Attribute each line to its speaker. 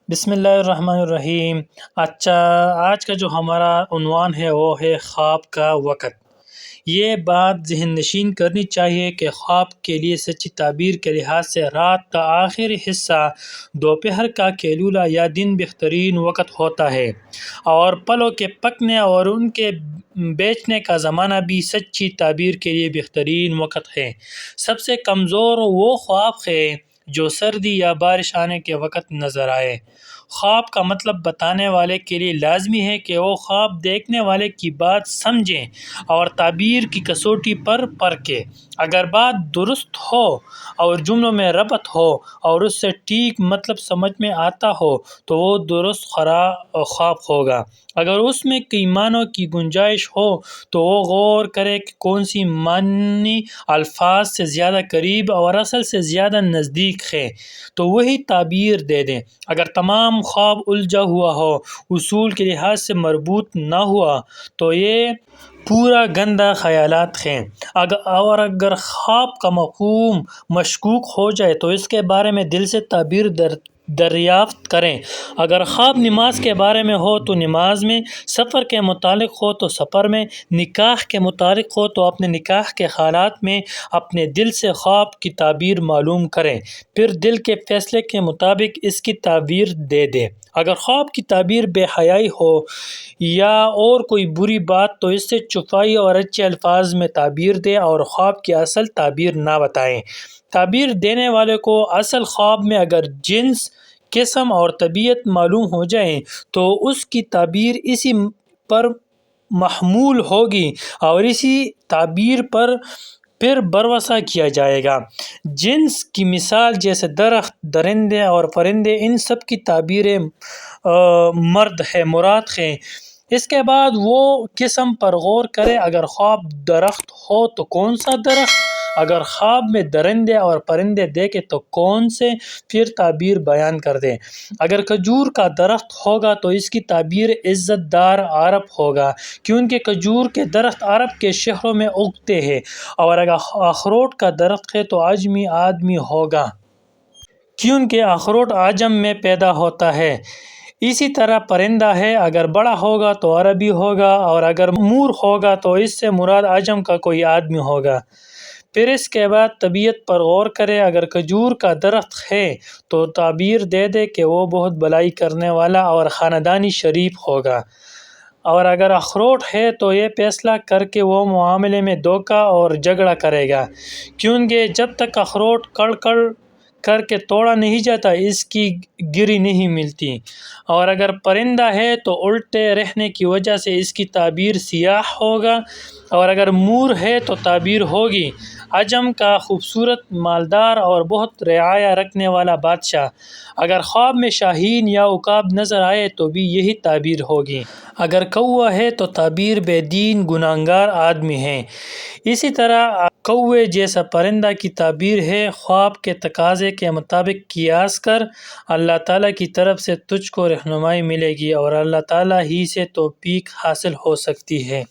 Speaker 1: بسم اللہ الرحمن الرحیم۔ اچھا، آج کا جو ہمارا عنوان ہے وہ ہے خواب کا وقت۔ یہ بات ذہن نشین کرنی چاہیے کہ خواب کے لیے سچی تعبیر کے لحاظ سے رات کا آخری حصہ، دوپہر کا قیلولہ یا دن بہترین وقت ہوتا ہے، اور پلوں کے پکنے اور ان کے بیچنے کا زمانہ بھی سچی تعبیر کے لیے بہترین وقت ہے۔ سب سے کمزور وہ خواب ہے جو سردی یا بارش آنے کے وقت نظر آئے۔ خواب کا مطلب بتانے والے کے لیے لازمی ہے کہ وہ خواب دیکھنے والے کی بات سمجھیں اور تعبیر کی کسوٹی پر پرکھیں۔ اگر بات درست ہو اور جملوں میں ربط ہو اور اس سے ٹھیک مطلب سمجھ میں آتا ہو تو وہ درست خواب ہوگا۔ اگر اس میں کئی معنوں کی گنجائش ہو تو وہ غور کرے کہ کون سی معنی الفاظ سے زیادہ قریب اور اصل سے زیادہ نزدیک ہے تو وہی تعبیر دے دیں۔ اگر تمام خواب الجھا ہوا ہو، اصول کے لحاظ سے مربوط نہ ہوا تو یہ پورا گندا خیالات ہیں۔ اور اگر خواب کا مفہوم مشکوک ہو جائے تو اس کے بارے میں دل سے تعبیر دریافت کریں۔ اگر خواب نماز کے بارے میں ہو تو نماز میں، سفر کے متعلق ہو تو سفر میں، نکاح کے متعلق ہو تو اپنے نکاح کے حالات میں اپنے دل سے خواب کی تعبیر معلوم کریں، پھر دل کے فیصلے کے مطابق اس کی تعبیر دے دیں۔ اگر خواب کی تعبیر بے حیائی ہو یا اور کوئی بری بات تو اس سے چھپائی اور اچھے الفاظ میں تعبیر دیں اور خواب کی اصل تعبیر نہ بتائیں۔ تعبیر دینے والے کو اصل خواب میں اگر جنس، قسم اور طبیعت معلوم ہو جائے تو اس کی تعبیر اسی پر محمول ہوگی اور اسی تعبیر پر پھر بھروسہ کیا جائے گا۔ جنس کی مثال جیسے درخت، درندے اور پرندے، ان سب کی تعبیریں مراد ہیں۔ اس کے بعد وہ قسم پر غور کرے۔ اگر خواب درخت ہو تو کون سا درخت، اگر خواب میں درندے اور پرندے دیکھے تو کون سے، پھر تعبیر بیان کر دیں۔ اگر کھجور کا درخت ہوگا تو اس کی تعبیر عزت دار عرب ہوگا، کیونکہ کھجور کے درخت عرب کے شہروں میں اگتے ہیں، اور اگر اخروٹ کا درخت ہے تو عجمی آدمی ہوگا، کیونکہ اخروٹ عجم میں پیدا ہوتا ہے۔ اسی طرح پرندہ ہے، اگر بڑا ہوگا تو عربی ہوگا، اور اگر مور ہوگا تو اس سے مراد عجم کا کوئی آدمی ہوگا۔ پھر اس کے بعد طبیعت پر غور کرے۔ اگر کھجور کا درخت ہے تو تعبیر دے دے کہ وہ بہت بھلائی کرنے والا اور خاندانی شریف ہوگا، اور اگر اخروٹ ہے تو یہ فیصلہ کر کہ وہ معاملے میں دھوکہ اور جھگڑا کرے گا، کیونکہ جب تک اخروٹ کڑ کڑ کر کے توڑا نہیں جاتا اس کی گری نہیں ملتی۔ اور اگر پرندہ ہے تو الٹے رہنے کی وجہ سے اس کی تعبیر سیاہ ہوگا، اور اگر مور ہے تو تعبیر ہوگی عجم کا خوبصورت، مالدار اور بہت رعایا رکھنے والا بادشاہ۔ اگر خواب میں شاہین یا عقاب نظر آئے تو بھی یہی تعبیر ہوگی۔ اگر کوّا ہے تو تعبیر بے دین گنہگار آدمی ہے۔ اسی طرح کوّے جیسا پرندہ کی تعبیر ہے خواب کے تقاضے کے مطابق قیاس کر، اللہ تعالیٰ کی طرف سے تجھ کو رہنمائی ملے گی اور اللہ تعالیٰ ہی سے توفیق حاصل ہو سکتی ہے۔